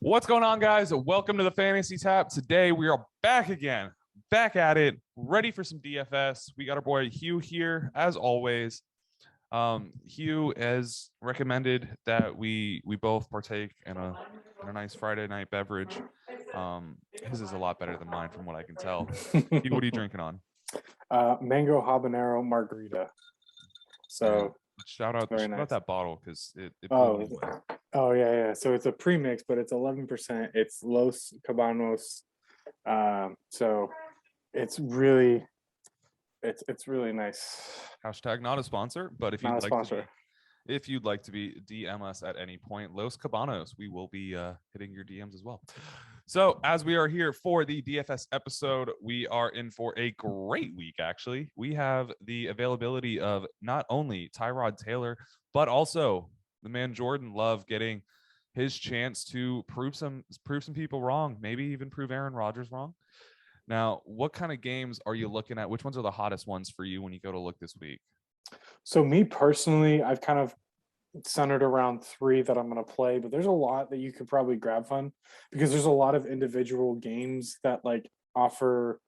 What's going on, guys? Welcome to the Fantasy Tap. Today we are back again, back at it, ready for some DFS. We got our boy Hugh here, as always. Hugh has recommended that we both partake in a nice Friday night beverage. His is a lot better than mine, from what I can tell. Hugh, what are you drinking on? Mango habanero margarita. So shout out that bottle because it blew me away. Oh yeah. So it's a premix, but it's 11%. It's Los Cabanos. So it's really nice. Hashtag not a sponsor, but if you'd like to be, DM us at any point. Los Cabanos, we will be hitting your DMs as well. So as we are here for the DFS episode, we are in for a great week, actually. We have the availability of not only Tyrod Taylor, but also the man Jordan Love getting his chance to prove some people wrong, maybe even prove Aaron Rodgers wrong. Now, what kind of games are you looking at? Which ones are the hottest ones for you when you go to look this week? So me personally, I've kind of centered around 3 that I'm going to play, but there's a lot that you could probably grab fun because there's a lot of individual games that like offer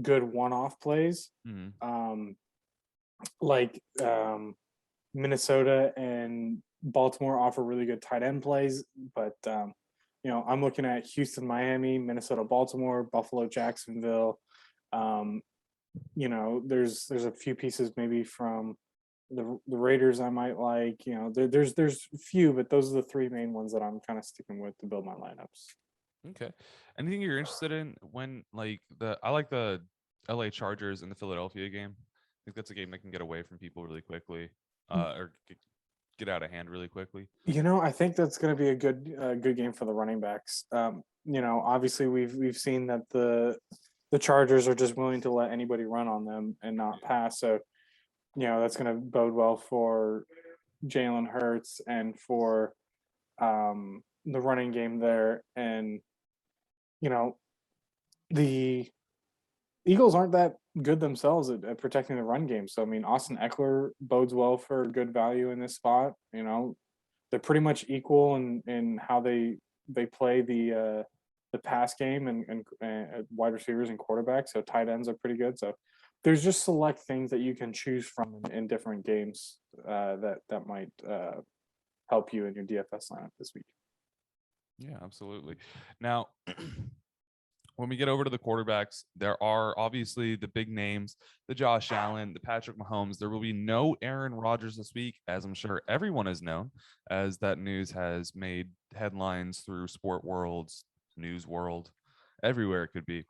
good one-off plays. Minnesota and Baltimore offer really good tight end plays, but I'm looking at Houston, Miami, Minnesota, Baltimore, Buffalo, Jacksonville. There's a few pieces maybe from the Raiders I might like. There's a few, but those are the 3 main ones that I'm kind of sticking with to build my lineups. Okay. Anything you're interested in when I like the LA Chargers and the Philadelphia game. I think that's a game that can get away from people really quickly, or get out of hand really quickly. I think that's going to be a good game for the running backs. Obviously we've seen that the Chargers are just willing to let anybody run on them and not pass. So, that's going to bode well for Jalen Hurts and for the running game there. And, the Eagles aren't that good themselves at protecting the run game. So, I mean, Austin Eckler bodes well for good value in this spot. They're pretty much equal in how they play the pass game and wide receivers and quarterbacks. So tight ends are pretty good. So there's just select things that you can choose from in different games that might help you in your DFS lineup this week. Yeah, absolutely. Now, when we get over to the quarterbacks, there are obviously the big names, the Josh Allen, the Patrick Mahomes. There will be no Aaron Rodgers this week, as I'm sure everyone has known, as that news has made headlines through sport worlds, news world, everywhere it could be.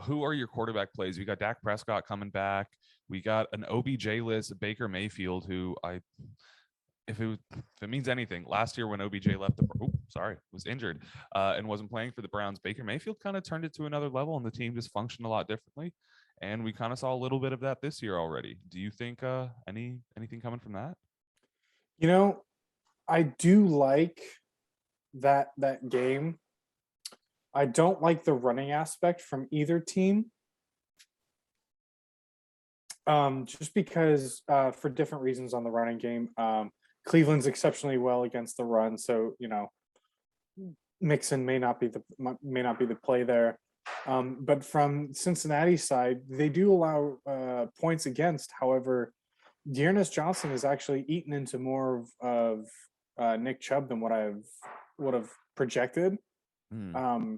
Who are your quarterback plays? We got Dak Prescott coming back. We got an OBJ-less Baker Mayfield, who if it means anything, last year when OBJ was injured and wasn't playing for the Browns, Baker Mayfield kind of turned it to another level and the team just functioned a lot differently. And we kind of saw a little bit of that this year already. Do you think anything coming from that? I do like that game. I don't like the running aspect from either team. Just because for different reasons on the running game. Cleveland's exceptionally well against the run, so Mixon may not be the play there. But from Cincinnati's side, they do allow points against. However, Dearness Johnson has actually eaten into more of Nick Chubb than what I would have projected.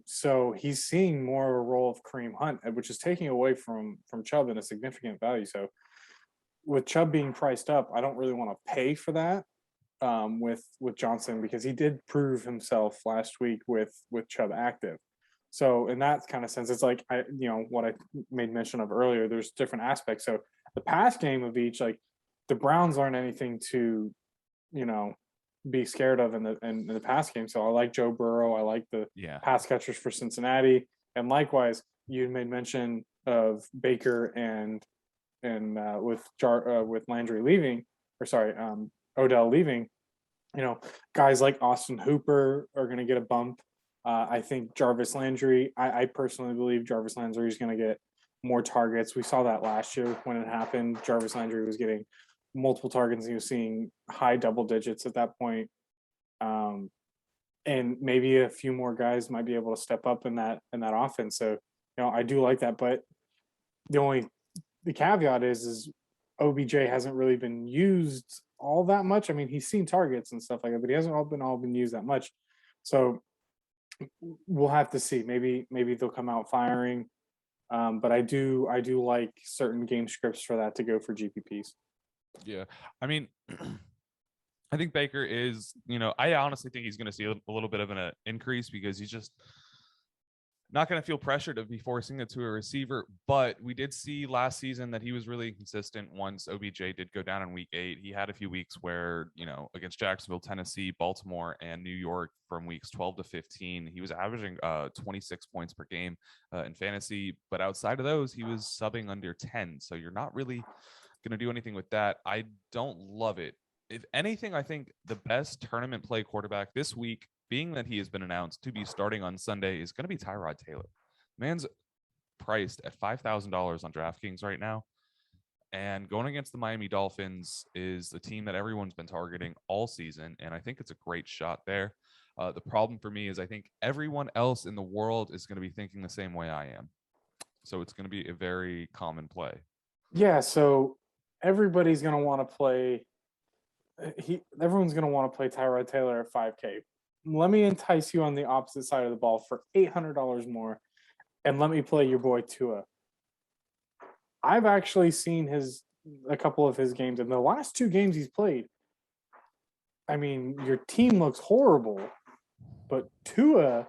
So he's seeing more of a role of Kareem Hunt, which is taking away from Chubb in a significant value. So with Chubb being priced up, I don't really want to pay for that with Johnson, because he did prove himself last week with Chubb active. So in that kind of sense, it's like what I made mention of earlier. There's different aspects. So the pass game of each, like the Browns aren't anything to be scared of in the pass game. So I like Joe Burrow. I like the pass catchers for Cincinnati, and likewise, you made mention of Baker and with Landry leaving, Odell leaving. Guys like Austin Hooper are going to get a bump. I think Jarvis Landry. I personally believe Jarvis Landry is going to get more targets. We saw that last year when it happened. Jarvis Landry was getting multiple targets. He was seeing high double digits at that point. and maybe a few more guys might be able to step up in that offense. So, I do like that, but the caveat is OBJ hasn't really been used all that much. I mean, he's seen targets and stuff like that, but he hasn't been used that much. So we'll have to see. Maybe they'll come out firing. But I do like certain game scripts for that to go for GPPs. Yeah. I mean, I think Baker is, I honestly think he's going to see a little bit of an increase because he's just not going to feel pressure to be forcing it to a receiver. But we did see last season that he was really consistent once OBJ did go down in week 8. He had a few weeks where, against Jacksonville, Tennessee, Baltimore, and New York from weeks 12 to 15, he was averaging 26 points per game in fantasy. But outside of those, he was subbing under 10. So you're not really going to do anything with that. I don't love it. If anything, I think the best tournament play quarterback this week, being that he has been announced to be starting on Sunday, is going to be Tyrod Taylor. Man's priced at $5,000 on DraftKings right now. And going against the Miami Dolphins is the team that everyone's been targeting all season. And I think it's a great shot there. The problem for me is I think everyone else in the world is going to be thinking the same way I am. So it's going to be a very common play. Yeah, so everybody's going to want to play. Everyone's going to want to play Tyrod Taylor at 5K. Let me entice you on the opposite side of the ball for $800 more, and let me play your boy Tua. I've actually seen a couple of his games, and the last 2 games he's played. I mean, your team looks horrible, but Tua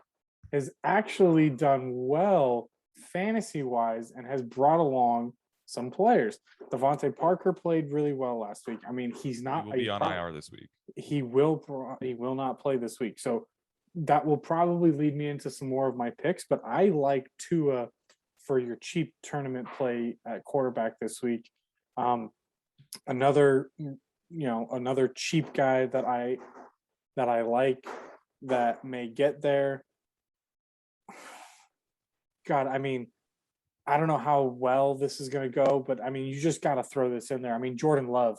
has actually done well fantasy-wise and has brought along some players. Devontae Parker played really well last week. I mean, he's not. He will be on IR this week. He will not play this week. So that will probably lead me into some more of my picks. But I like Tua for your cheap tournament play at quarterback this week. Another cheap guy that I like that may get there. God, I mean, I don't know how well this is going to go, but I mean, you just got to throw this in there. I mean, Jordan Love.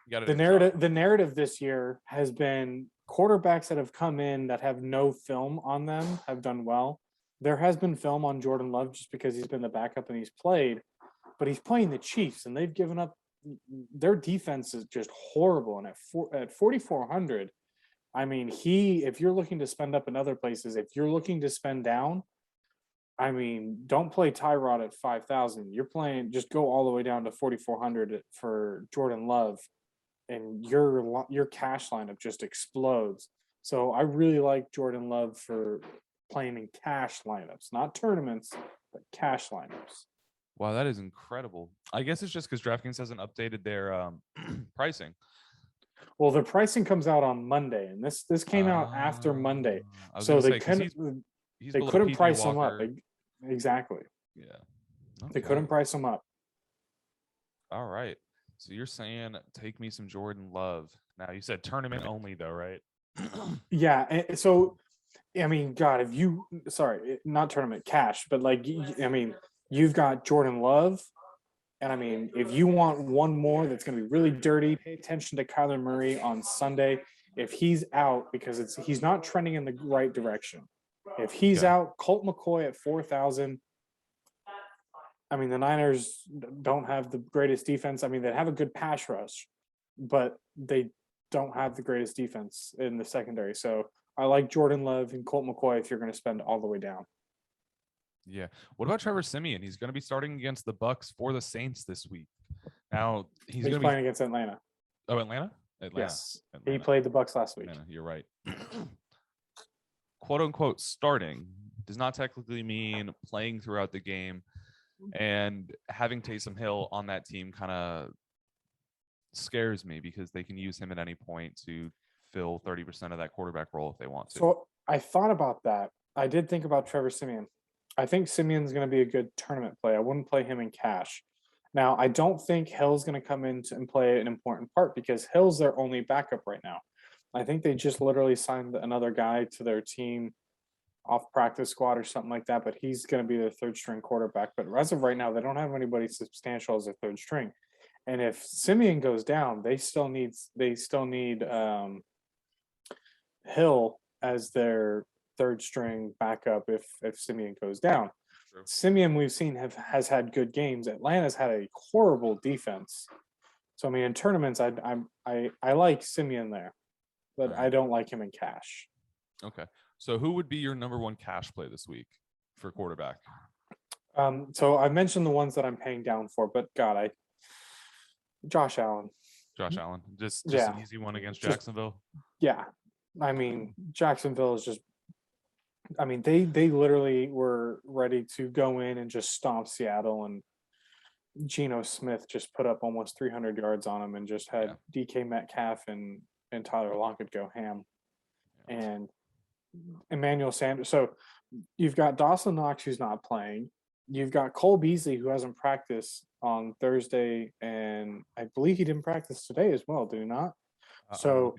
The narrative this year has been quarterbacks that have come in that have no film on them have done well. There has been film on Jordan Love just because he's been the backup and he's played, but he's playing the Chiefs and they've given up. Their defense is just horrible. And at 4,400, I mean, if you're looking to spend up in other places, if you're looking to spend down, I mean, don't play Tyrod at 5,000. You're playing, just go all the way down to 4,400 for Jordan Love, and your cash lineup just explodes. So I really like Jordan Love for playing in cash lineups, not tournaments, but cash lineups. Wow, that is incredible. I guess it's just because DraftKings hasn't updated their pricing. Well, the pricing comes out on Monday, and this came out after Monday, so they couldn't price them up. Exactly. Yeah. Okay. They couldn't price them up. All right. So you're saying take me some Jordan Love. Now you said tournament only though, right? Yeah. So, I mean, God, not tournament, cash, but I mean, you've got Jordan Love. And I mean, if you want one more that's going to be really dirty, pay attention to Kyler Murray on Sunday. If he's out, because he's not trending in the right direction. If he's out, Colt McCoy at 4,000. I mean, the Niners don't have the greatest defense. I mean, they have a good pass rush, but they don't have the greatest defense in the secondary. So I like Jordan Love and Colt McCoy if you're going to spend all the way down. Yeah. What about Trevor Simeon? He's going to be starting against the Bucs for the Saints this week. Now he's going to be playing against Atlanta. Oh, Atlanta? Yes. Atlanta. He played the Bucs last week. Atlanta, you're right. "Quote unquote" starting does not technically mean playing throughout the game, and having Taysom Hill on that team kind of scares me because they can use him at any point to fill 30% of that quarterback role if they want to. So I thought about that. I did think about Trevor Simeon. I think Simeon's going to be a good tournament play. I wouldn't play him in cash. Now, I don't think Hill's going to come in and play an important part because Hill's their only backup right now. I think they just literally signed another guy to their team off practice squad or something like that, but he's going to be their third string quarterback. But as of right now, they don't have anybody substantial as a third string. And if Simeon goes down, they still need Hill as their third string backup if Simeon goes down. True. Simeon, we've seen has had good games. Atlanta's had a horrible defense. So I mean, in tournaments, I like Simeon there, but All I right. don't like him in cash. Okay. So who would be your number one cash play this week for quarterback? So I mentioned the ones that I'm paying down for, but God, Josh Allen. Josh Allen. Just Yeah. an easy one against Just- Jacksonville. Yeah, I mean, Jacksonville is just. I mean, they literally were ready to go in and just stomp Seattle, and Geno Smith just put up almost 300 yards on him and just had DK Metcalf and Tyler Lockett go ham. Yeah. And Emmanuel Sanders. So you've got Dawson Knox who's not playing. You've got Cole Beasley who hasn't practiced on Thursday, and I believe he didn't practice today as well, did he not? So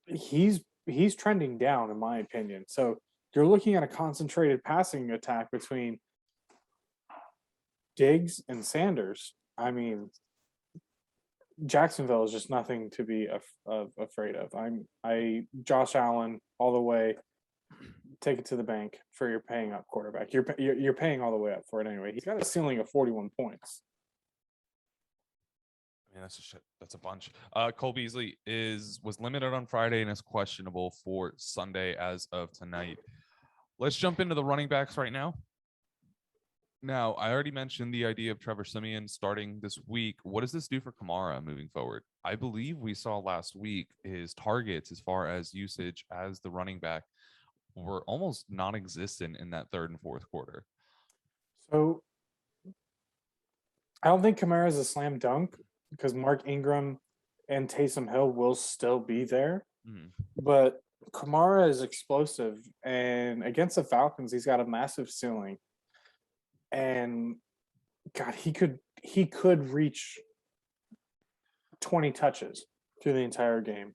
he's trending down in my opinion. So you're looking at a concentrated passing attack between Diggs and Sanders. I mean, Jacksonville is just nothing to be afraid of. Josh Allen all the way. Take it to the bank for your paying up quarterback. You're paying all the way up for it anyway. He's got a ceiling of 41 points. I mean, that's a bunch. Cole Beasley was limited on Friday and is questionable for Sunday as of tonight. Let's jump into the running backs right now. Now, I already mentioned the idea of Trevor Simeon starting this week. What does this do for Kamara moving forward? I believe we saw last week his targets as far as usage as the running back were almost non-existent in that third and fourth quarter. So I don't think Kamara is a slam dunk because Mark Ingram and Taysom Hill will still be there. But Kamara is explosive, and against the Falcons, he's got a massive ceiling. And God, he could reach 20 touches through the entire game.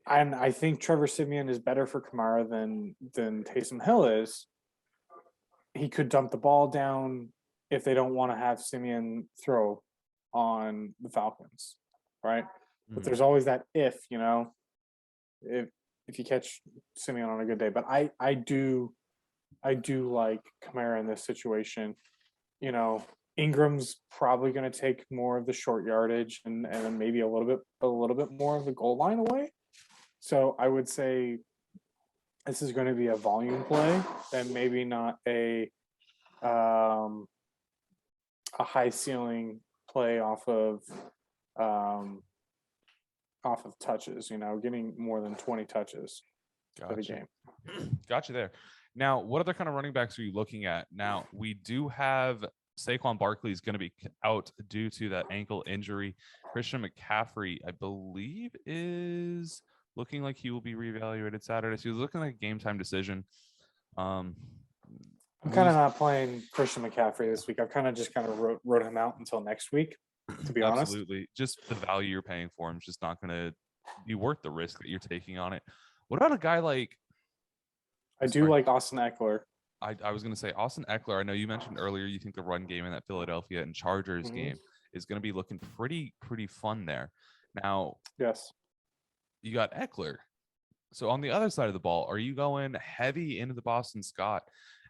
And I think Trevor Simeon is better for Kamara than Taysom Hill is. He could dump the ball down if they don't want to have Simeon throw on the Falcons, right? But there's always that if you catch Simeon on a good day. But I do like Kamara in this situation. Ingram's probably going to take more of the short yardage and then maybe a little bit more of the goal line away. So I would say this is going to be a volume play and maybe not a high ceiling play off of touches, getting more than 20 touches for the game. Gotcha there. Now, what other kind of running backs are you looking at? Now, we do have Saquon Barkley is going to be out due to that ankle injury. Christian McCaffrey, I believe, is looking like he will be reevaluated Saturday. So he was looking like a game time decision. I'm kind of not playing Christian McCaffrey this week. I've kind of wrote him out until next week, to be honest. Absolutely. Just the value you're paying for him is just not going to be worth the risk that you're taking on it. What about a guy like... I do like Austin Eckler. I was going to say Austin Eckler. I know you mentioned earlier you think the run game in that Philadelphia and Chargers game is going to be looking pretty fun there. Now, yes, you got Eckler. So on the other side of the ball, are you going heavy into the Boston Scott?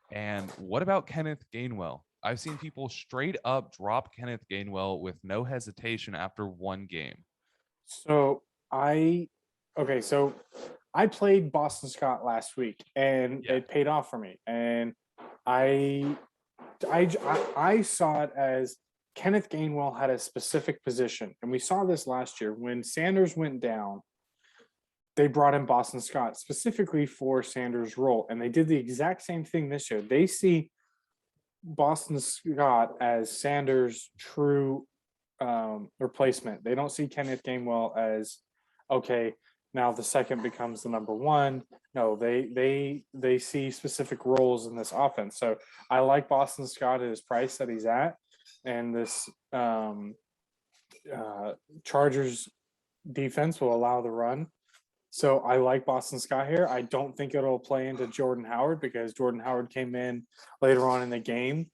And what about Kenneth Gainwell? I've seen people straight up drop Kenneth Gainwell with no hesitation after one game. So I played Boston Scott last week, and it paid off for me. And I saw it as Kenneth Gainwell had a specific position, and we saw this last year when Sanders went down. They brought in Boston Scott specifically for Sanders' role, and they did the exact same thing this year. They see Boston Scott as Sanders' true replacement. They don't see Kenneth Gainwell as, okay, now the second becomes the number one. No, they see specific roles in this offense. So I like Boston Scott at his price that he's at, and this Chargers defense will allow the run. So I like Boston Scott here. I don't think it'll play into Jordan Howard because Jordan Howard came in later on in the game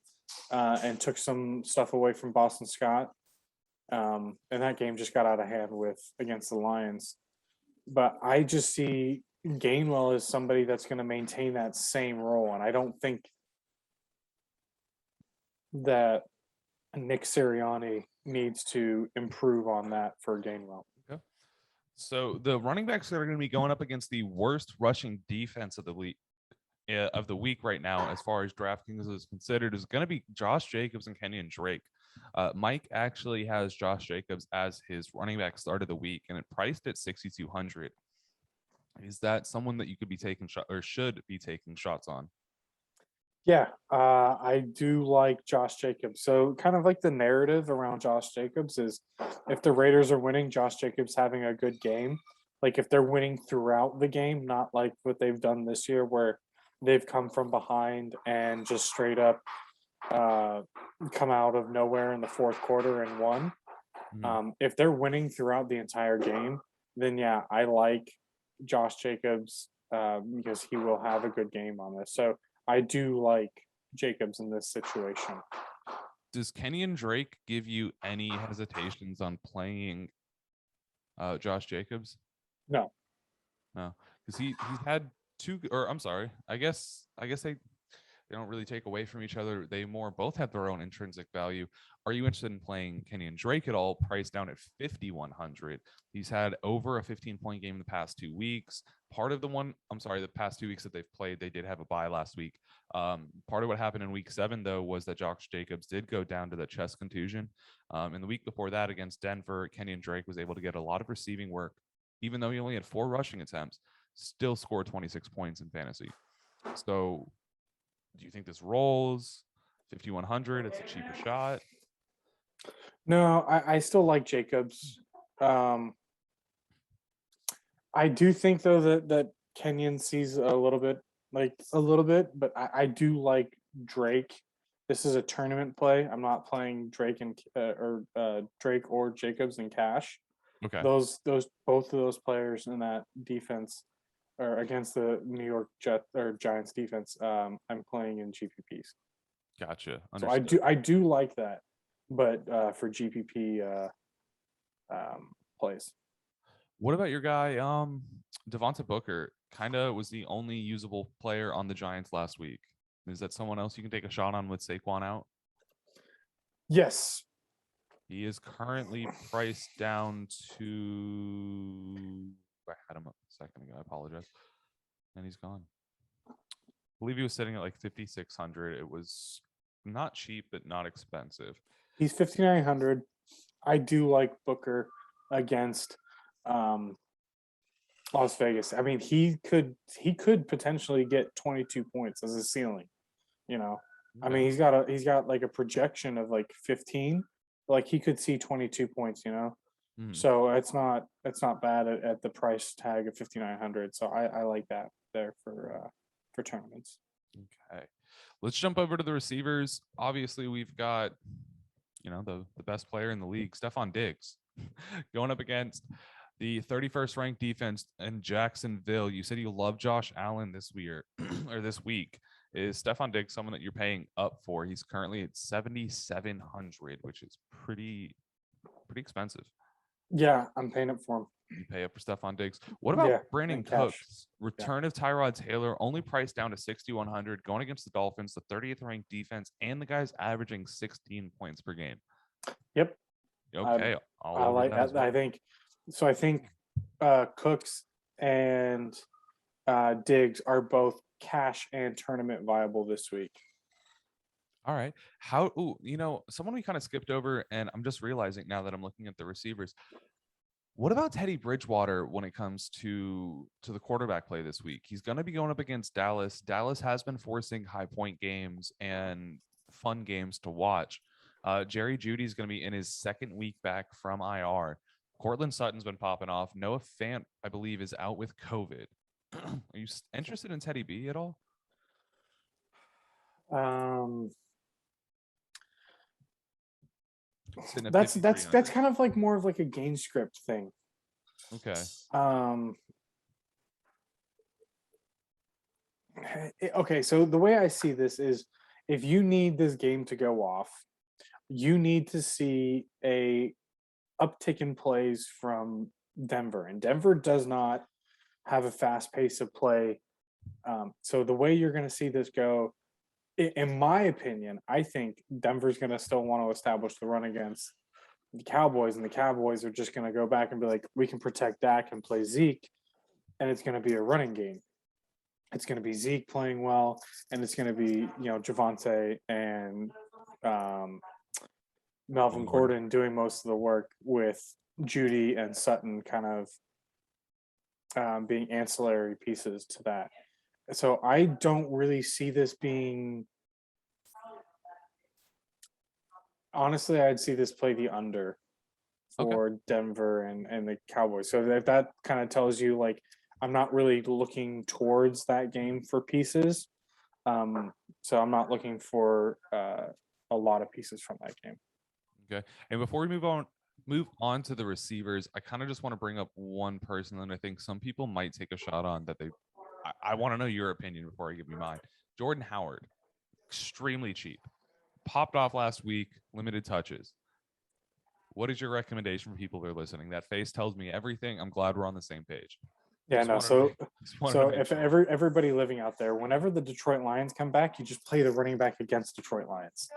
and took some stuff away from Boston Scott. And that game just got out of hand against the Lions. but I just see Gainwell as somebody that's going to maintain that same role, and I don't think that Nick Sirianni needs to improve on that for Gainwell. Okay. So the running backs that are going to be going up against the worst rushing defense of the league of the week right now, as far as DraftKings is considered, is going to be Josh Jacobs and Kenyon Drake. Mike actually has Josh Jacobs as his running back start of the week, and it priced at 6,200. Is that someone that you could be taking shot or should be taking shots on? Yeah, I do like Josh Jacobs. So kind of like the narrative around Josh Jacobs is if the Raiders are winning, Josh Jacobs having a good game. Like if they're winning throughout the game, not like what they've done this year where they've come from behind and just straight up come out of nowhere in the fourth quarter and won. If they're winning throughout the entire game, then yeah, I like Josh Jacobs because he will have a good game on this. So I do like Jacobs in this situation. Does Kenyon Drake give you any hesitations on playing Josh Jacobs? No. No, because he's had two, or I'm sorry, I guess they don't really take away from each other. They both have their own intrinsic value. Are you interested in playing Kenyon Drake at all? Priced down at 5,100. He's had over a 15-point game in the past 2 weeks. The past 2 weeks that they've played, they did have a bye last week. Part of what happened in week 7, though, was that Josh Jacobs did go down to the chest contusion. And the week before that against Denver, Kenyon Drake was able to get a lot of receiving work, even though he only had 4 rushing attempts, still scored 26 points in fantasy. So do you think this rolls? 5,100, it's a cheaper shot. No, I still like Jacobs. I do think though that Kenyon sees a little bit, but I do like Drake. This is a tournament play. I'm not playing Drake and Drake or Jacobs in cash. Okay. Those both of those players in that defense or against the New York Giants defense, I'm playing in GPPs. Gotcha. Understood. So I do like that, but for GPP plays. What about your guy, Devonta Booker? Kind of was the only usable player on the Giants last week. Is that someone else you can take a shot on with Saquon out? Yes. He is currently priced down to. I had him a second ago. I apologize. And he's gone. I believe he was sitting at like 5,600. It was not cheap, but not expensive. He's 5,900. I do like Booker against Las Vegas. I mean, he could potentially get 22 points as a ceiling. You know, okay. I mean, he's got like a projection of like 15. Like he could see 22 points. You know, so it's not bad at the price tag of 5,900. So I like that there for tournaments. Okay, let's jump over to the receivers. Obviously, we've got the best player in the league, Stefan Diggs, going up against the 31st ranked defense in Jacksonville. You said you love Josh Allen this week. Is Stefan Diggs someone that you're paying up for? He's currently at 7,700, which is pretty expensive. Yeah, I'm paying up for him. You pay up for Stefan Diggs. What about Brandon Cooks? Return of Tyrod Taylor, only priced down to 6,100, going against the Dolphins, the 30th ranked defense, and the guy's averaging 16 points per game. Yep. Okay, I like that. Well. I think Cooks and Diggs are both cash and tournament viable this week. All right. Someone we kind of skipped over, and I'm just realizing now that I'm looking at the receivers. What about Teddy Bridgewater when it comes to the quarterback play this week? He's going to be going up against Dallas. Dallas has been forcing high point games and fun games to watch. Jerry Jeudy's going to be in his second week back from IR. Cortland Sutton's been popping off. Noah Fant, I believe, is out with COVID. Are you interested in Teddy B at all? That's kind of like more of like a game script thing. Okay. Okay, so the way I see this is if you need this game to go off, you need to see a uptick in plays from Denver, and Denver does not have a fast pace of play. So the way you're going to see this go, in my opinion, I think Denver's going to still want to establish the run against the Cowboys, and the Cowboys are just going to go back and be like, we can protect Dak and play Zeke, and it's going to be a running game. It's going to be Zeke playing well, and it's going to be, Devontae and Melvin Gordon doing most of the work, with Judy and Sutton kind of being ancillary pieces to that. So I don't really see this being. Honestly, I'd see this play the under for Denver and the Cowboys. So that kind of tells you, like, I'm not really looking towards that game for pieces. So I'm not looking for a lot of pieces from that game. Okay. And before we move on to the receivers, I kind of just want to bring up one person that I think some people might take a shot on that I want to know your opinion before I give you mine. Jordan Howard, extremely cheap. Popped off last week, limited touches. What is your recommendation for people that are listening? That face tells me everything. I'm glad we're on the same page. Yeah, no. So if everybody living out there, whenever the Detroit Lions come back, you just play the running back against Detroit Lions.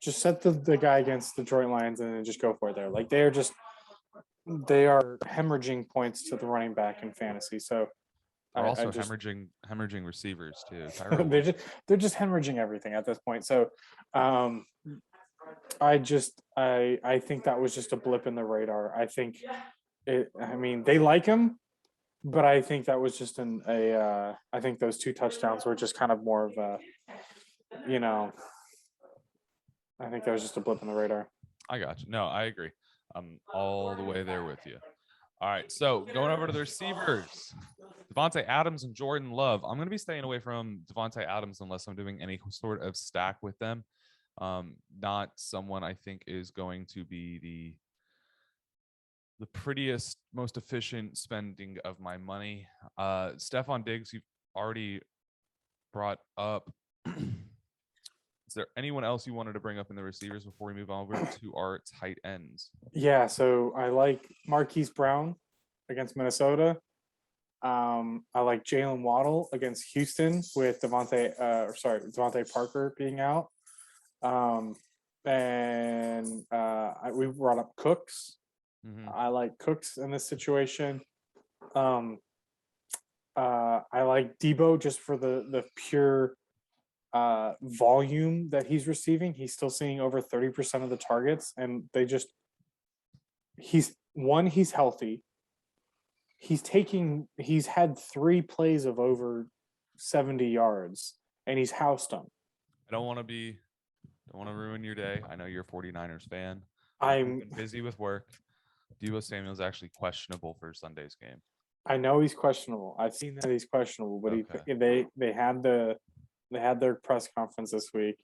Just set the guy against Detroit Lions and then just go for it there. Like, they are hemorrhaging points to the running back in fantasy. So they're also hemorrhaging receivers too. they're just hemorrhaging everything at this point. So I think that was just a blip in the radar. I think they like him, but I think that was just I think those 2 touchdowns were just kind of more of a, I think that was just a blip in the radar. I got you. No, I agree. I'm all the way there with you. All right, so going over to the receivers, Devontae Adams and Jordan Love. I'm going to be staying away from Devontae Adams unless I'm doing any sort of stack with them. Not someone I think is going to be the prettiest, most efficient spending of my money. Stefan Diggs, you've already brought up. Is there anyone else you wanted to bring up in the receivers before we move on over to our tight ends? Yeah, so I like Marquise Brown against Minnesota. I like Jalen Waddle against Houston with Devontae Parker being out. We brought up Cooks. Mm-hmm. I like Cooks in this situation. I like Debo just for the pure volume that he's receiving. He's still seeing over 30% of the targets, and he's healthy. He's had 3 plays of over 70 yards, and he's housed them. I don't want to ruin your day. I know you're a 49ers fan. I'm busy with work. Deebo Samuel's actually questionable for Sunday's game. I know he's questionable. I've seen that he's questionable, but they had their press conference this week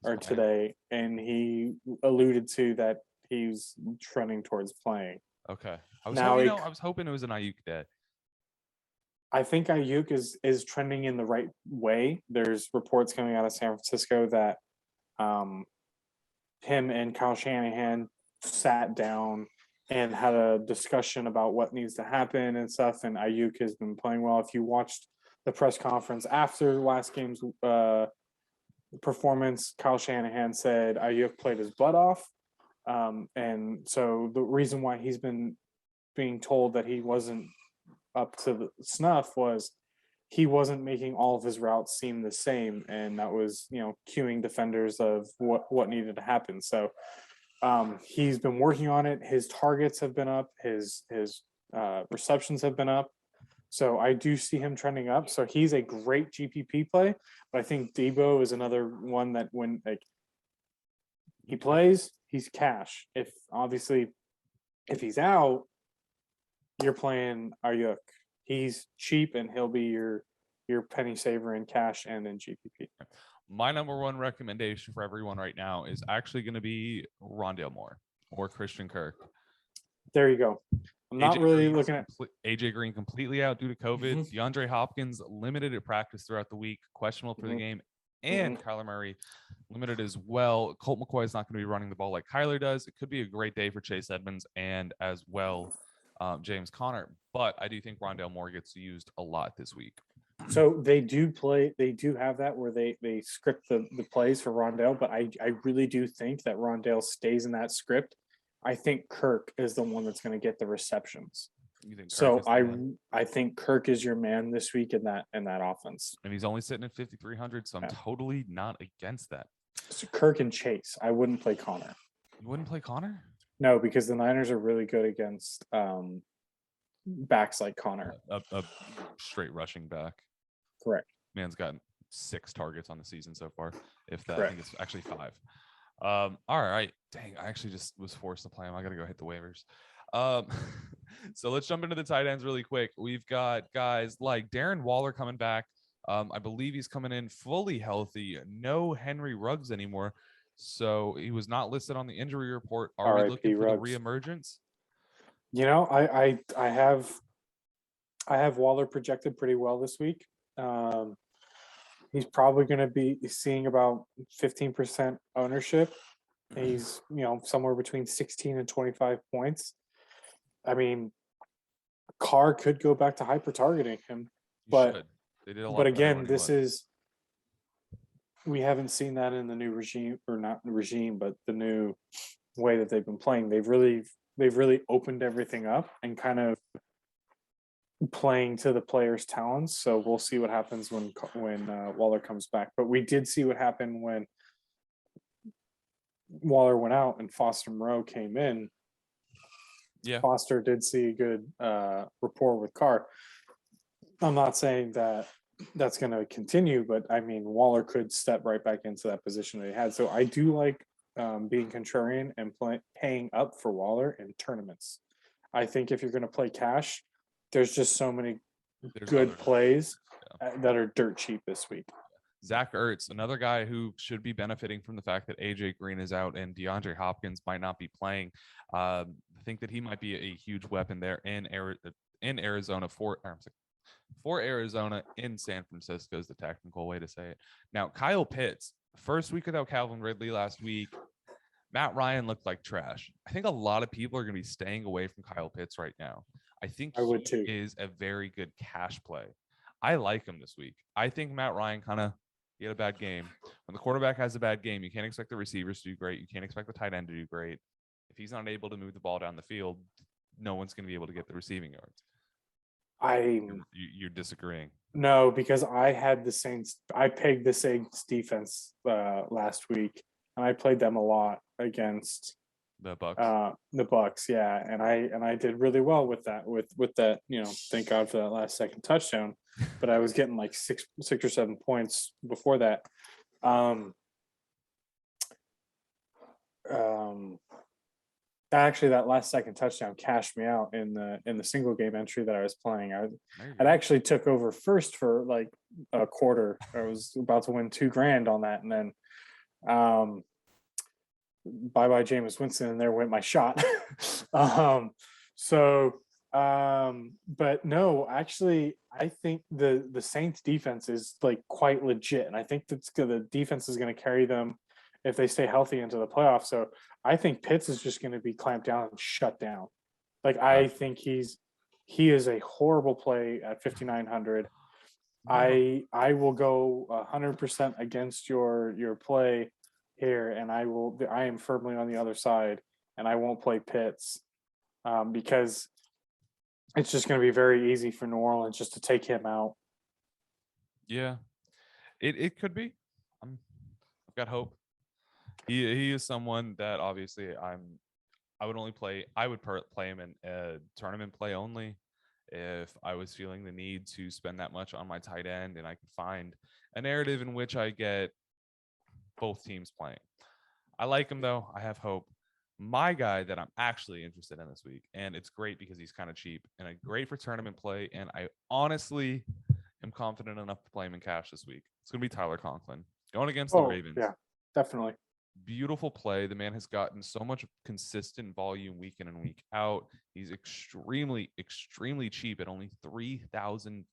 or today, and he alluded to that he's trending towards playing. Okay. I was hoping it was an Ayuk day. I think Ayuk is trending in the right way. There's reports coming out of San Francisco that him and Kyle Shanahan sat down and had a discussion about what needs to happen and stuff, and Ayuk has been playing well. If you watched the press conference after last game's performance, Kyle Shanahan said Ayuk played his butt off. And so the reason why he's been being told that he wasn't up to the snuff was he wasn't making all of his routes seem the same. And that was, cueing defenders of what needed to happen. So he's been working on it. His targets have been up. His receptions have been up. So I do see him trending up. So he's a great GPP play, but I think Debo is another one that when he plays, he's cash. If he's out, you're playing Ayuk. He's cheap and he'll be your penny saver in cash and in GPP. My number one recommendation for everyone right now is actually going to be Rondale Moore or Christian Kirk. There you go. I'm not really looking at AJ Green completely out due to COVID. Mm-hmm. DeAndre Hopkins limited at practice throughout the week, questionable for the game, and Kyler Murray limited as well. Colt McCoy is not going to be running the ball like Kyler does. It could be a great day for Chase Edmonds and as well James Conner, but I do think Rondale Moore gets used a lot this week. So they do have that where they script the plays for Rondale, but I really do think that Rondale stays in that script. I think Kirk is the one that's going to get the receptions. You think Kirk So is the man? I think Kirk is your man this week in that offense. And he's only sitting at 5,300, so I'm totally not against that. So Kirk and Chase. I wouldn't play Connor. You wouldn't play Connor? No, because the Niners are really good against backs like Connor. A straight rushing back. Correct. Man's gotten 6 targets on the season so far. If that, Correct. I think it's actually 5. All right. Dang, I actually just was forced to play him. I got to go hit the waivers. So let's jump into the tight ends really quick. We've got guys like Darren Waller coming back. I believe he's coming in fully healthy. No Henry Ruggs anymore. So he was not listed on the injury report. Are we looking for the reemergence? You know, I have Waller projected pretty well this week. He's probably going to be seeing about 15% ownership. He's, somewhere between 16 and 25 points. I mean, Carr could go back to hyper targeting him, but again, we haven't seen that in the new regime, or not regime, but the new way that they've been playing. They've really opened everything up and kind of playing to the players' talents. So we'll see what happens when Waller comes back. But we did see what happened when Waller went out and Foster Moreau came in. Yeah, Foster did see a good rapport with Carr. I'm not saying that that's going to continue, but I mean, Waller could step right back into that position that he had. So I do like being contrarian and paying up for Waller in tournaments. I think if you're going to play cash, there's just so many good plays that are dirt cheap this week. Zach Ertz, another guy who should be benefiting from the fact that AJ Green is out and DeAndre Hopkins might not be playing. I think that he might be a huge weapon there in Arizona for Arizona in San Francisco is the technical way to say it. Now, Kyle Pitts, first week without Calvin Ridley last week. Matt Ryan looked like trash. I think a lot of people are going to be staying away from Kyle Pitts right now. I think he is a very good cash play. I like him this week. I think Matt Ryan he had a bad game. When the quarterback has a bad game, you can't expect the receivers to do great. You can't expect the tight end to do great. If he's not able to move the ball down the field, no one's going to be able to get the receiving yards. You're disagreeing. No, because I had the Saints. I pegged the Saints defense last week, and I played them a lot against the Bucks. The Bucks, yeah, and I did really well with that. With that, thank God for that last second touchdown. But I was getting like six or 7 points before that. Actually, that last second touchdown cashed me out in the single game entry that I was playing. I actually took over first for like a quarter. I was about to win $2,000 on that, and then bye Jameis Winston, and there went my shot. But no, actually, I think the Saints defense is like quite legit, and I think the defense is going to carry them if they stay healthy into the playoffs. So I think Pitts is just going to be clamped down and shut down. Like, I think he is a horrible play at 5,900. I will go 100% against your play here, and I am firmly on the other side, and I won't play Pitts because it's just going to be very easy for New Orleans just to take him out. Yeah, it could be. I've got hope. He is someone that obviously I would play him in a tournament play only if I was feeling the need to spend that much on my tight end and I could find a narrative in which I get both teams playing. I like him though. I have hope. My guy that I'm actually interested in this week, and it's great because he's kind of cheap and great for tournament play, and I honestly am confident enough to play him in cash this week. It's going to be Tyler Conklin going against the Ravens. Yeah, definitely. Beautiful play. The man has gotten so much consistent volume week in and week out. He's extremely, extremely cheap at only $3,000.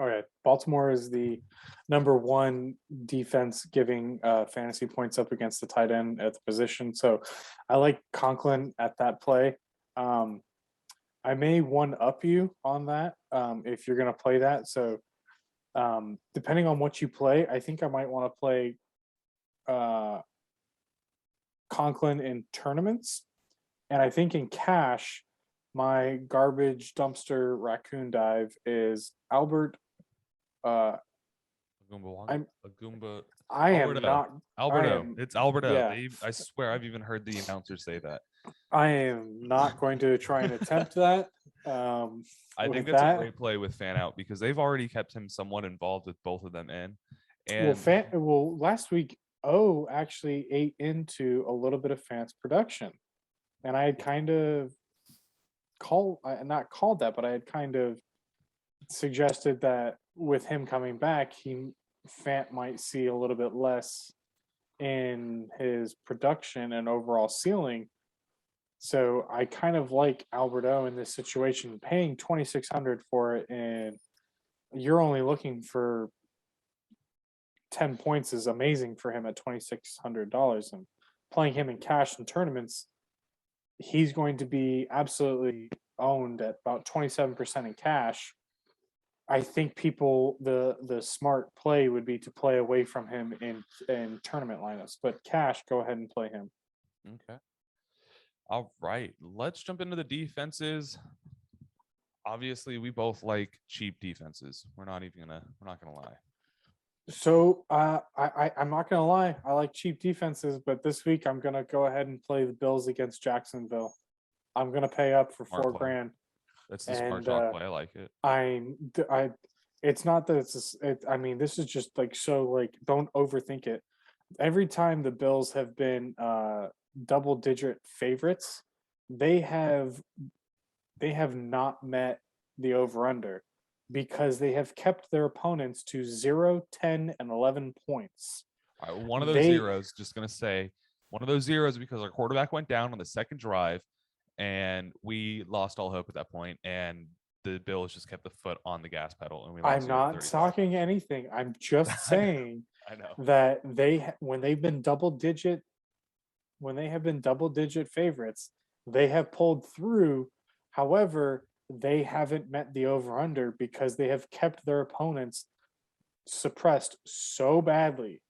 All right. Baltimore is the number one defense giving fantasy points up against the tight end at the position. So I like Conklin at that play. I may one up you on that if you're going to play that. So depending on what you play, I think I might want to play Conklin in tournaments. And I think in cash, my garbage dumpster raccoon dive is Albert. I'm Agumba. I am Alberto. not. I Alberto. am. It's Alberto. Yeah, I swear I've even heard the announcer say that. I am not going to try and attempt that. I think With that's a that, great play with fan out because they've already kept him somewhat involved with both of them in. well, And last week, actually ate into a little bit of Fant's production, and I had kind of not called that, but I had kind of suggested that with him coming back, Fant might see a little bit less in his production and overall ceiling. So I kind of like Alberto in this situation, paying $2,600 for it, and you're only looking for 10 points is amazing for him at $2,600, and playing him in cash in tournaments, he's going to be absolutely owned at about 27% in cash. I think the smart play would be to play away from him in tournament lineups, but cash, go ahead and play him. okay. All right. Let's jump into the defenses. Obviously, we both like cheap defenses. We're not gonna lie. So I'm not gonna lie, I like cheap defenses, but this week I'm gonna go ahead and play the Bills against Jacksonville. I'm gonna pay up for Smart play. $4,000. That's the smart chalk play. I like it. I it's not that I mean, this is just like, so like, don't overthink it. Every time the Bills have been double digit favorites, they have not met the over under because they have kept their opponents to 0, 10, and 11 points. All right, one of those zeros, just going to say, one of those zeros because our quarterback went down on the second drive and we lost all hope at that point, and the Bills just kept the foot on the gas pedal and we lost. I'm not talking anything. I'm just saying I know that when they have been double digit favorites, they have pulled through. However, they haven't met the over under because they have kept their opponents suppressed so badly.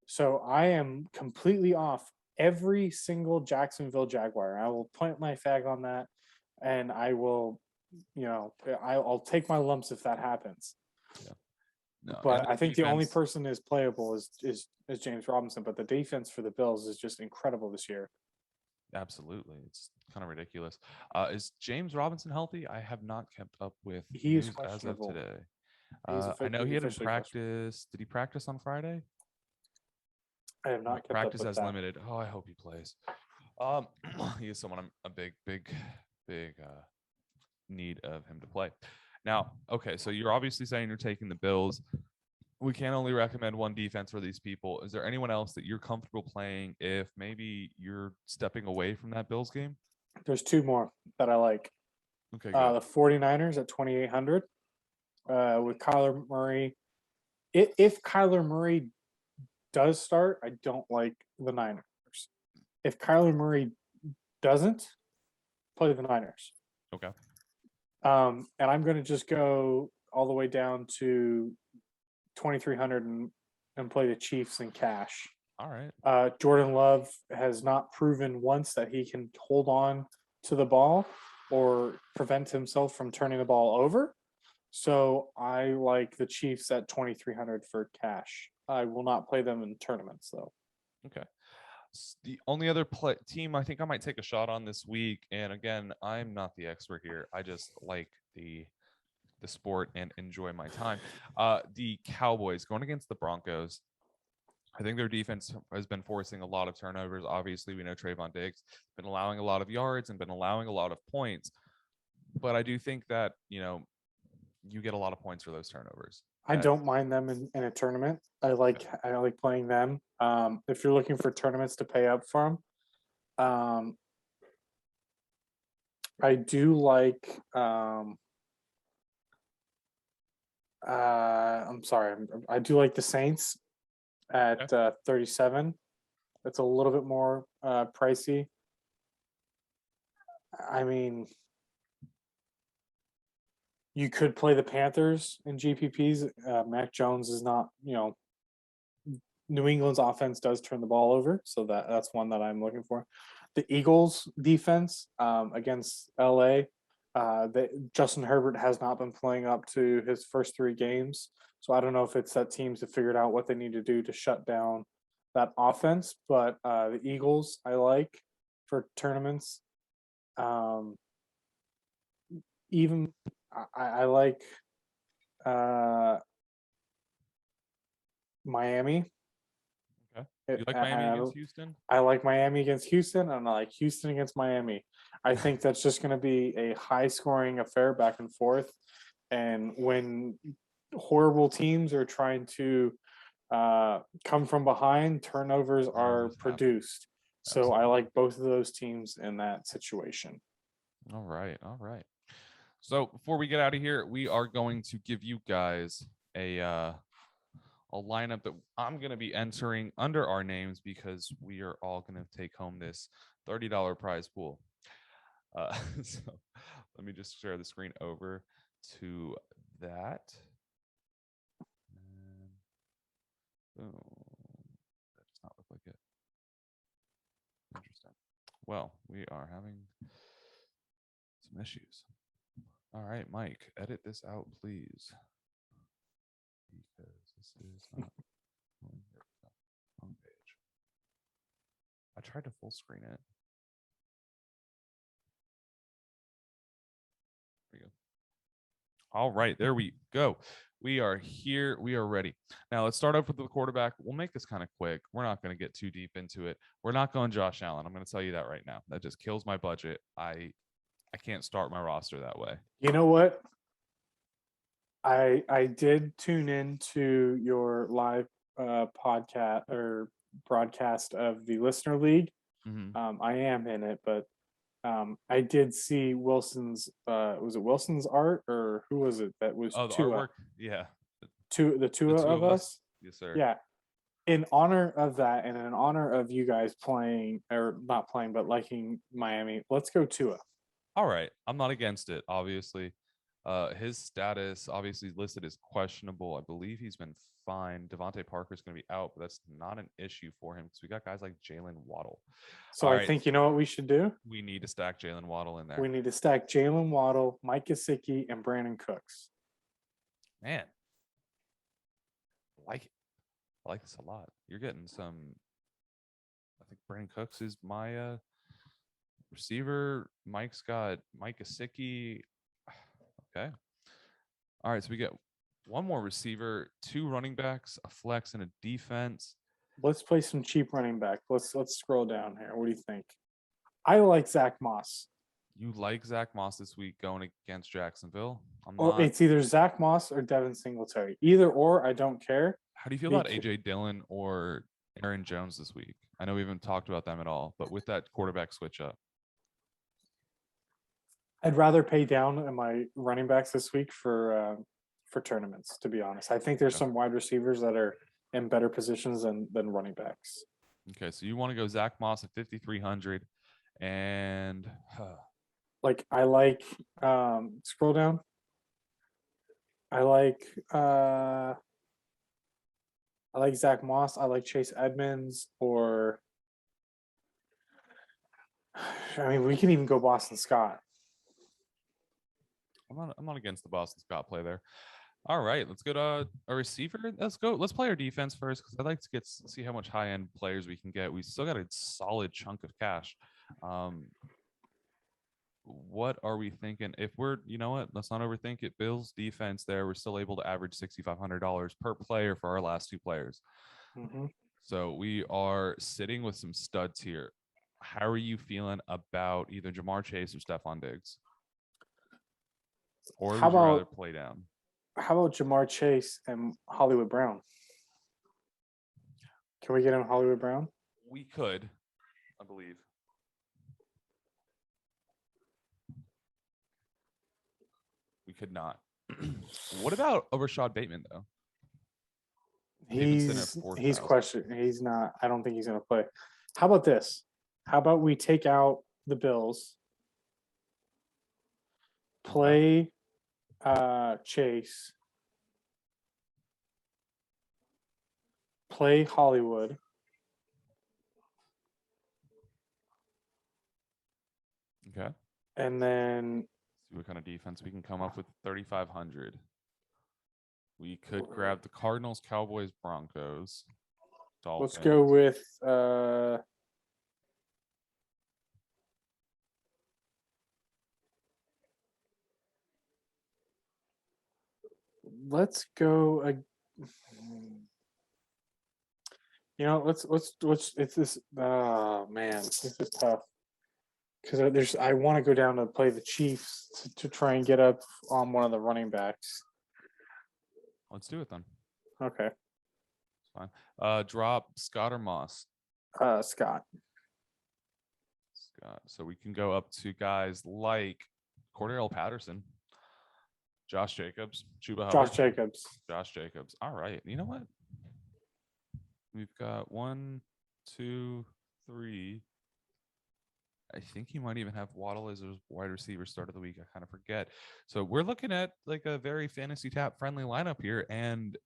So I am completely off every single Jacksonville Jaguar. I will plant my flag on that, and I will, I'll take my lumps if that happens. Yeah. No, but I think the only person is playable is James Robinson. But the defense for the Bills is just incredible this year. Absolutely, it's kind of ridiculous. Is James Robinson healthy? I have not kept up with He is news as of today. I know he had practice. Did he practice on Friday? I have not kept practice up with as that. limited. Oh, I hope he plays. He is someone I'm a big need of him to play. Now, okay, so you're obviously saying you're taking the Bills. We can only recommend one defense for these people. Is there anyone else that you're comfortable playing if maybe you're stepping away from that Bills game? There's two more that I like. Okay, the 49ers at 2,800 with Kyler Murray. If Kyler Murray does start, I don't like the Niners. If Kyler Murray doesn't, play the Niners. Okay. And I'm going to just go all the way down to 2,300 and play the Chiefs in cash. All right. Jordan Love has not proven once that he can hold on to the ball or prevent himself from turning the ball over. So I like the Chiefs at 2,300 for cash. I will not play them in tournaments though. Okay. The only other team I think I might take a shot on this week, and again, I'm not the expert here. I just like the sport and enjoy my time. The Cowboys going against the Broncos. I think their defense has been forcing a lot of turnovers. Obviously, we know Trevon Diggs been allowing a lot of yards and been allowing a lot of points. But I do think that, you get a lot of points for those turnovers. I don't mind them in a tournament. I like playing them. If you're looking for tournaments to pay up from, I do like. I'm sorry. I do like the Saints at 37. It's a little bit more pricey. I mean, You could play the Panthers in GPPs. Mac Jones is not, New England's offense does turn the ball over, so that's one that I'm looking for. The Eagles defense against LA, Justin Herbert has not been playing up to his first 3 games, so I don't know if it's that teams have figured out what they need to do to shut down that offense. But the Eagles I like for tournaments. Even I like Miami. Okay. You like Miami against Houston? I like Miami against Houston, and I like Houston against Miami. I think that's just going to be a high-scoring affair back and forth. And when horrible teams are trying to come from behind, turnovers are produced. So I like both of those teams in that situation. All right. So before we get out of here, we are going to give you guys a lineup that I'm going to be entering under our names because we are all going to take home this $30 prize pool. So let me just share the screen over to that. Boom. That does not look like it. Interesting. Well, we are having some issues. All right, Mike, edit this out, please. Because this is not on page. I tried to full screen it. There we go. All right, there we go. We are here. We are ready. Now let's start off with the quarterback. We'll make this kind of quick. We're not going to get too deep into it. We're not going Josh Allen. I'm going to tell you that right now. That just kills my budget. I can't start my roster that way. You know what? I did tune into your live podcast or broadcast of the Listener League. Mm-hmm. I am in it, but I did see Wilson's. Was it Wilson's art or who was it? That was the Tua. artwork. Yeah, the two of us. Yes, sir. Yeah. In honor of that, and in honor of you guys playing or not playing, but liking Miami, let's go Tua. All right, I'm not against it. Obviously, his status obviously listed as questionable. I believe he's been fine. Devontae Parker's going to be out, but that's not an issue for him because we got guys like Jalen Waddle. So I think you know what we should do? We need to stack Jalen Waddle in there. We need to stack Jalen Waddle, Mike Gesicki, and Brandon Cooks. Man, I like it. I like this a lot. You're getting some. I think Brandon Cooks is my receiver. Mike's got Mike Gesicki. Okay. All right. So we get one more receiver, 2 running backs, a flex, and a defense. Let's play some cheap running back. Let's scroll down here. What do you think? I like Zack Moss. You like Zack Moss this week going against Jacksonville? It's either Zack Moss or Devin Singletary. Either or, I don't care. How do you feel about AJ Dillon or Aaron Jones this week? I know we haven't talked about them at all, but with that quarterback switch up. I'd rather pay down in my running backs this week for tournaments, to be honest. I think there's some wide receivers that are in better positions than running backs. Okay, so you want to go Zack Moss at 5,300 and I like scroll down. I like Zack Moss. I like Chase Edmonds, or I mean, we can even go Boston Scott. I'm not against the Boston Scott play there. All right, let's go to a receiver. Let's go. Let's play our defense first because I'd like to see how much high end players we can get. We still got a solid chunk of cash. What are we thinking? If we're, you know what, let's not overthink it. Bills defense there, we're still able to average $6,500 per player for our last 2 players. Mm-hmm. So we are sitting with some studs here. How are you feeling about either Jamar Chase or Stefan Diggs? Or would you rather play down? How about Jamar Chase and Hollywood Brown? Can we get him Hollywood Brown? We could, I believe. We could not. What about Rashad Bateman though? He's questioned. He's not. I don't think he's going to play. How about this? How about we take out the Bills, play Chase. Play Hollywood. Okay. And then See what kind of defense we can come up with. 3,500. We could grab the Cardinals, Cowboys, Broncos, Dolphins. let's go with let's go. Let's it's this. Oh man, this is tough because I want to go down to play the Chiefs to try and get up on one of the running backs. Let's do it then. Okay. Fine. Drop Scott or Moss? Scott. So we can go up to guys like Cordell Patterson, Josh Jacobs, Chuba Hubbard. Josh Jacobs. All right. You know what? We've got 1, 2, 3. I think he might even have Waddle as his wide receiver start of the week. I kind of forget. So we're looking at like a very fantasy tap friendly lineup here. And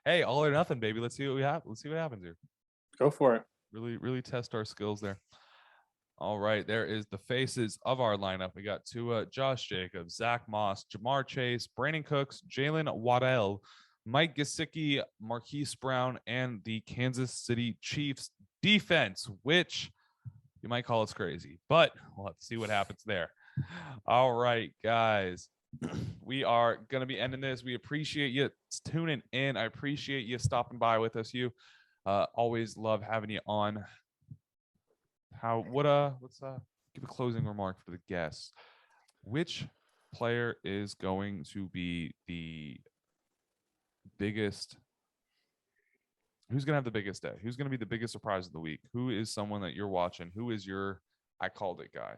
hey, all or nothing, baby. Let's see what we have. Let's see what happens here. Go for it. Really, really test our skills there. All right. There is the faces of our lineup. We got Tua, Josh Jacobs, Zack Moss, Jamar Chase, Brandon Cooks, Jalen Waddell, Mike Gesicki, Marquise Brown, and the Kansas City Chiefs defense, which you might call us crazy, but we'll have to see what happens there. All right, guys, we are going to be ending this. We appreciate you tuning in. I appreciate you stopping by with us, Hugh. Always love having you on. Let's give a closing remark for the guests. Which player is going to be the biggest? Who's going to have the biggest day? Who's going to be the biggest surprise of the week? Who is someone that you're watching? Who is your I called it guy?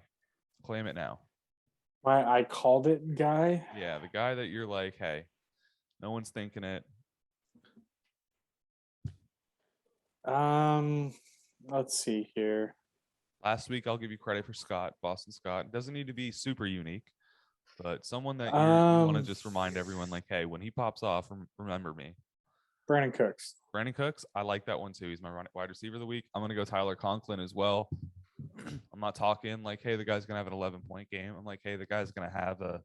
Claim it now. My I called it guy? Yeah, the guy that you're like, hey, no one's thinking it. Let's see here. Last week, I'll give you credit for Scott, Boston Scott. It doesn't need to be super unique, but someone that you want to just remind everyone, like, hey, when he pops off, remember me. Brandon Cooks. Brandon Cooks, I like that one too. He's my wide receiver of the week. I'm going to go Tyler Conklin as well. I'm not talking like, hey, the guy's going to have an 11-point game. I'm like, hey, the guy's going to have a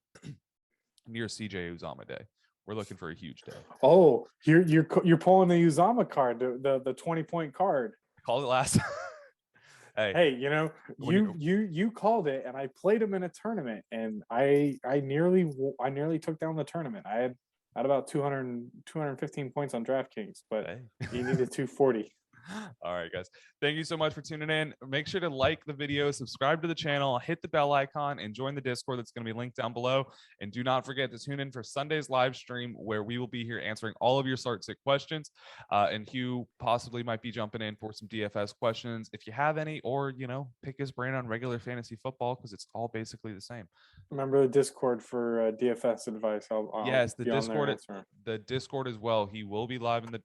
near CJ Uzama day. We're looking for a huge day. Oh, you're pulling the Uzama card, the 20-point card. I called it last. Hey, you called it, and I played him in a tournament, and I nearly took down the tournament. I had about 215 points on DraftKings, but you needed 240. All right, guys. Thank you so much for tuning in. Make sure to like the video, subscribe to the channel, hit the bell icon, and join the Discord that's going to be linked down below. And do not forget to tune in for Sunday's live stream, where we will be here answering all of your start-sit questions. And Hugh possibly might be jumping in for some DFS questions if you have any, or, pick his brain on regular fantasy football, because it's all basically the same. Remember the Discord for DFS advice. Yes, the Discord. The Discord as well. He will be live in the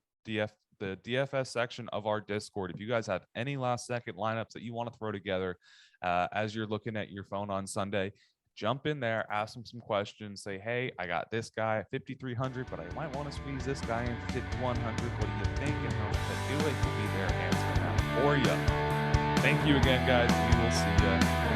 DFS section of our Discord. If you guys have any last second lineups that you want to throw together as you're looking at your phone on Sunday, jump in there, ask him some questions, say, hey, I got this guy at 5,300, but I might want to squeeze this guy in 5,100. What do you think? And how to do it? He'll be there answering that for you. Thank you again, guys. We will see you